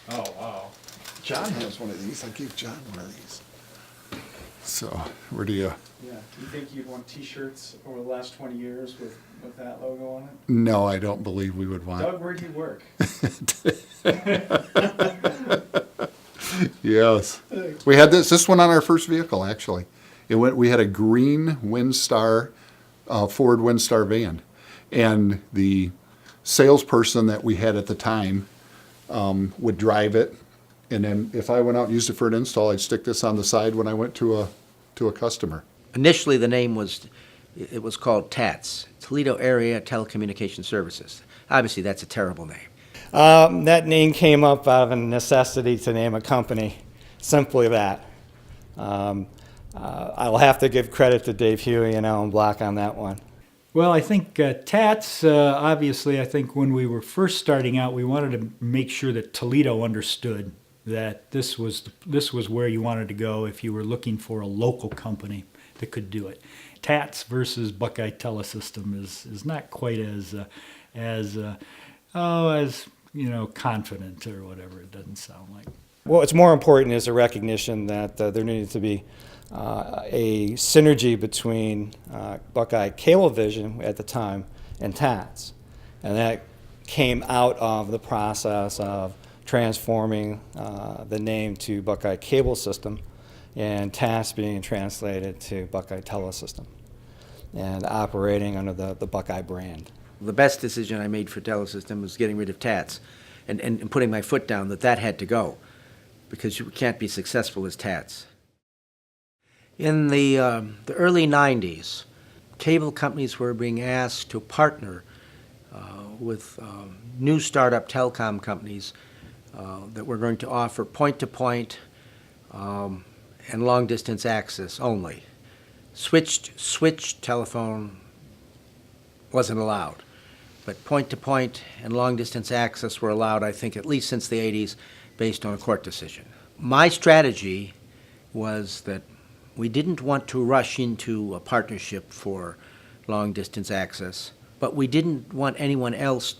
Oh, wow. John has one of these. I gave John one of these. So, where do you? Yeah. Do you think you'd want T-shirts over the last 20 years with that logo on it? No, I don't believe we would want. Doug, where do you work? Yes. We had this one on our first vehicle, actually. We had a green Windstar, Ford Windstar van. And the salesperson that we had at the time would drive it. And then if I went out and used it for an install, I'd stick this on the side when I went to a customer. Initially, the name was called TATS, Toledo Area Telecommunication Services. Obviously, that's a terrible name. That name came up out of a necessity to name a company. Simply that. I'll have to give credit to Dave Huey and Alan Block on that one. Well, I think TATS, obviously, I think when we were first starting out, we wanted to make sure that Toledo understood that this was where you wanted to go if you were looking for a local company that could do it. TATS versus Buckeye Telesystem is not quite as confident or whatever. It doesn't sound like. What's more important is a recognition that there needed to be a synergy between Buckeye Cablevision at the time and TATS. And that came out of the process of transforming the name to Buckeye Cable System and TATS being translated to Buckeye Telesystem and operating under the Buckeye brand. The best decision I made for Telesystem was getting rid of TATS and putting my foot down that had to go, because you can't be successful as TATS. In the early 90s, cable companies were being asked to partner with new startup telecom companies that were going to offer point-to-point and long-distance access only. Switched telephone wasn't allowed, but point-to-point and long-distance access were allowed, I think, at least since the 80s, based on a court decision. My strategy was that we didn't want to rush into a partnership for long-distance access, but we didn't want anyone else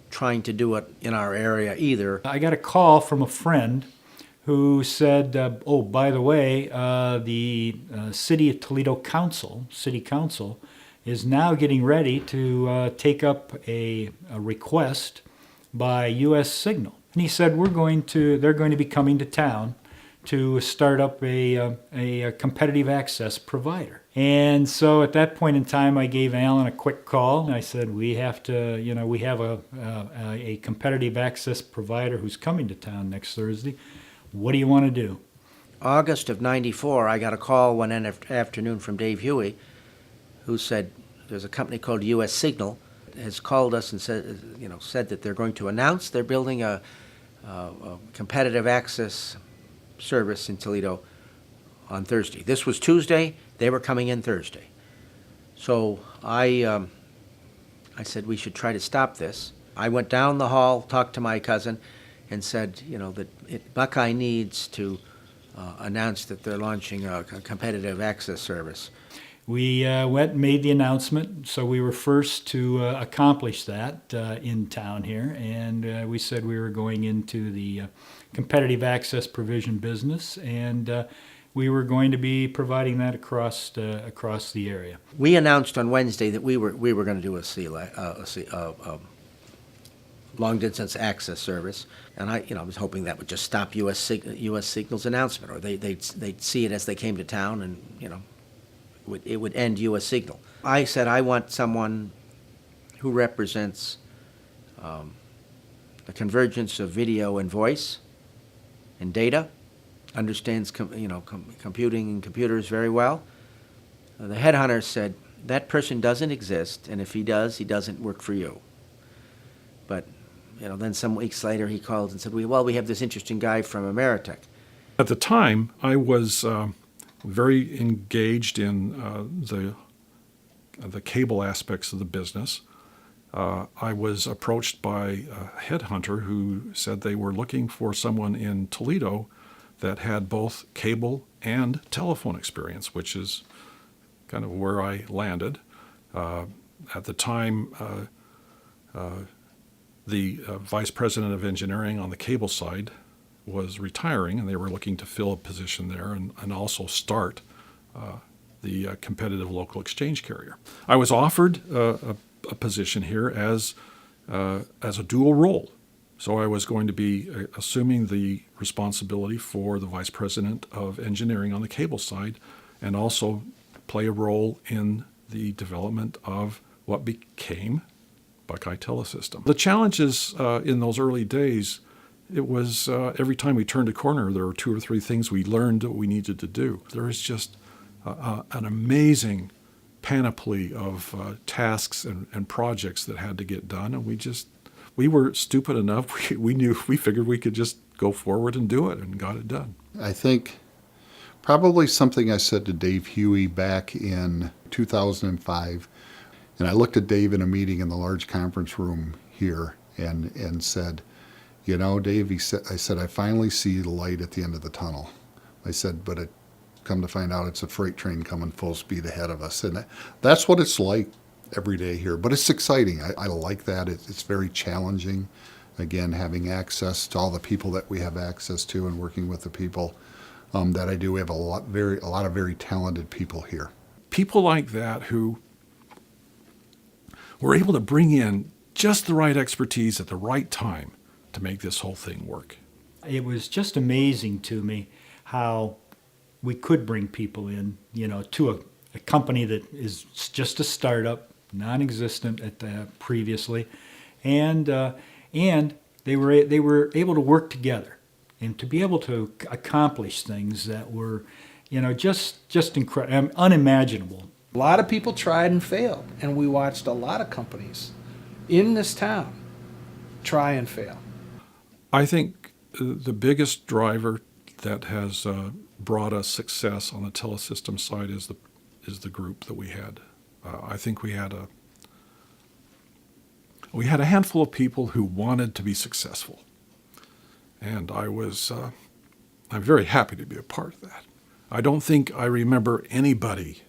trying to do it in our area either. I got a call from a friend who said, oh, by the way, the City of Toledo City Council, is now getting ready to take up a request by U.S. Signal. And he said, they're going to be coming to town to start up a competitive access provider. And so at that point in time, I gave Alan a quick call. And I said, we have a competitive access provider who's coming to town next Thursday. What do you want to do? August of '94, I got a call one afternoon from Dave Huey, who said there's a company called U.S. Signal has called us and said that they're going to announce they're building a competitive access service in Toledo on Thursday. This was Tuesday. They were coming in Thursday. So I said we should try to stop this. I went down the hall, talked to my cousin, and said, that Buckeye needs to announce that they're launching a competitive access service. We went and made the announcement, so we were first to accomplish that in town here, and we said we were going into the competitive access provision business, and we were going to be providing that across the area. We announced on Wednesday that we were going to do a long-distance access service, and I was hoping that would just stop U.S. Signal's announcement, or they'd see it as they came to town, and it would end U.S. Signal. I said I want someone who represents the convergence of video and voice and data, understands computing and computers very well. The headhunter said, that person doesn't exist, and if he does, he doesn't work for you. But then some weeks later he called and said, we have this interesting guy from Ameritech. At the time, I was very engaged in the cable aspects of the business. I was approached by a headhunter who said they were looking for someone in Toledo that had both cable and telephone experience, which is kind of where I landed. At the time, the vice president of engineering on the cable side was retiring, and they were looking to fill a position there and also start the competitive local exchange carrier. I was offered a position here as a dual role. So I was going to be assuming the responsibility for the vice president of engineering on the cable side and also play a role in the development of what became Buckeye Telesystem. The challenges in those early days, it was every time we turned a corner, there were 2 or 3 things we learned that we needed to do. There is just an amazing panoply of tasks and projects that had to get done, and we were stupid enough. We figured we could just go forward and do it, and got it done. I think probably something I said to Dave Huey back in 2005, and I looked at Dave in a meeting in the large conference room here and said, you know, Dave, I said, I finally see the light at the end of the tunnel. I said, but come to find out it's a freight train coming full speed ahead of us. And that's what it's like every day here. But it's exciting. I like that. It's very challenging. Again, having access to all the people that we have access to and working with the people that I do. We have a lot of very talented people here. People like that who were able to bring in just the right expertise at the right time to make this whole thing work. It was just amazing to me how we could bring people in, you know, to a company that is just a startup, non-existent at previously, and they were able to work together and to be able to accomplish things that were, you know, just incredible, unimaginable. A lot of people tried and failed, and we watched a lot of companies in this town try and fail. I think the biggest driver that has brought us success on the Telesystem side is the group that we had. I think we had a handful of people who wanted to be successful, and I'm very happy to be a part of that. I don't think I remember anybody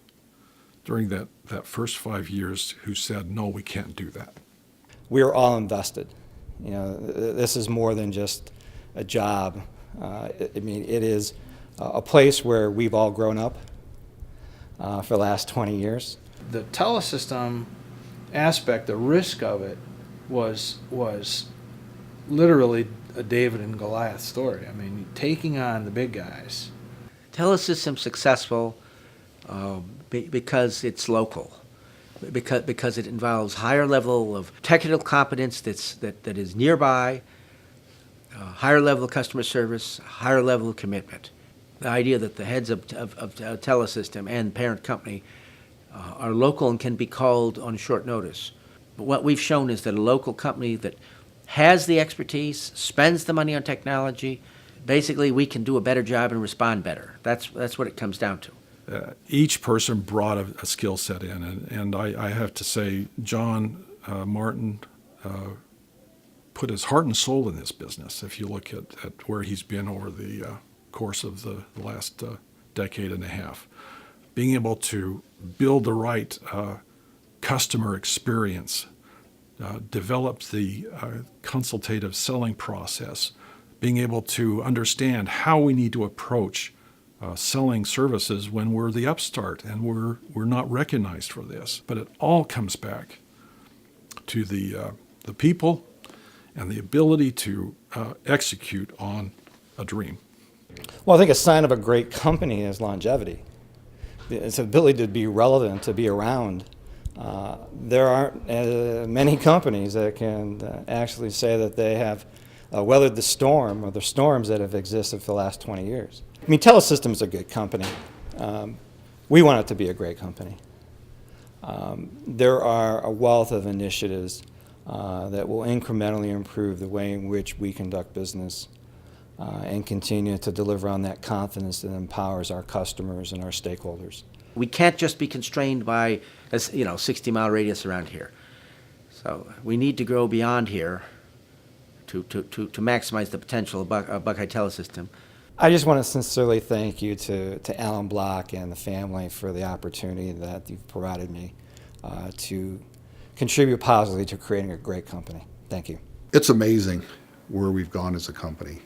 during that first 5 years who said, no, we can't do that. We are all invested. You know, this is more than just a job. I mean, it is a place where we've all grown up for the last 20 years. The Telesystem aspect, the risk of it, was literally a David and Goliath story. I mean, taking on the big guys. Telesystem's successful because it's local, because it involves higher level of technical competence that is nearby, higher level of customer service, higher level of commitment. The idea that the heads of Telesystem and parent company are local and can be called on short notice. But what we've shown is that a local company that has the expertise, spends the money on technology, basically we can do a better job and respond better. That's what it comes down to. Each person brought a skill set in, and I have to say, John Martin put his heart and soul in this business. If you look at where he's been over the course of the last decade and a half, being able to build the right customer experience, develop the consultative selling process, being able to understand how we need to approach selling services when we're the upstart and we're not recognized for this. But it all comes back to the people and the ability to execute on a dream. Well, I think a sign of a great company is longevity. Its ability to be relevant, to be around. There aren't many companies that can actually say that they have weathered the storm or the storms that have existed for the last 20 years. I mean, Telesystem is a good company. We want it to be a great company. There are a wealth of initiatives that will incrementally improve the way in which we conduct business and continue to deliver on that confidence that empowers our customers and our stakeholders. We can't just be constrained by a 60-mile radius around here. So we need to grow beyond here to maximize the potential of Buckeye Telesystem. I just want to sincerely thank you to Alan Block and the family for the opportunity that you've provided me to contribute positively to creating a great company. Thank you. It's amazing where we've gone as a company.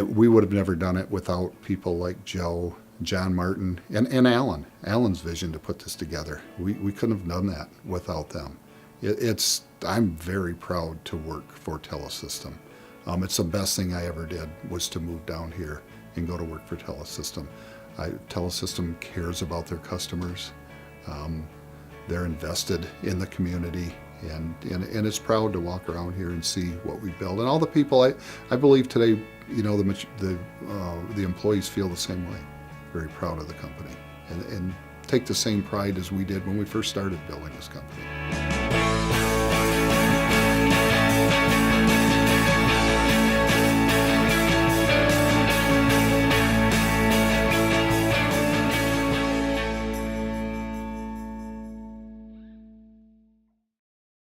We would have never done it without people like Joe, John Martin, and Alan. Alan's vision to put this together. We couldn't have done that without them. I'm very proud to work for Telesystem. It's the best thing I ever did was to move down here and go to work for Telesystem. Telesystem cares about their customers. They're invested in the community, and it's proud to walk around here and see what we build. And all the people, I believe today, the employees feel the same way. Very proud of the company, and take the same pride as we did when we first started building this company.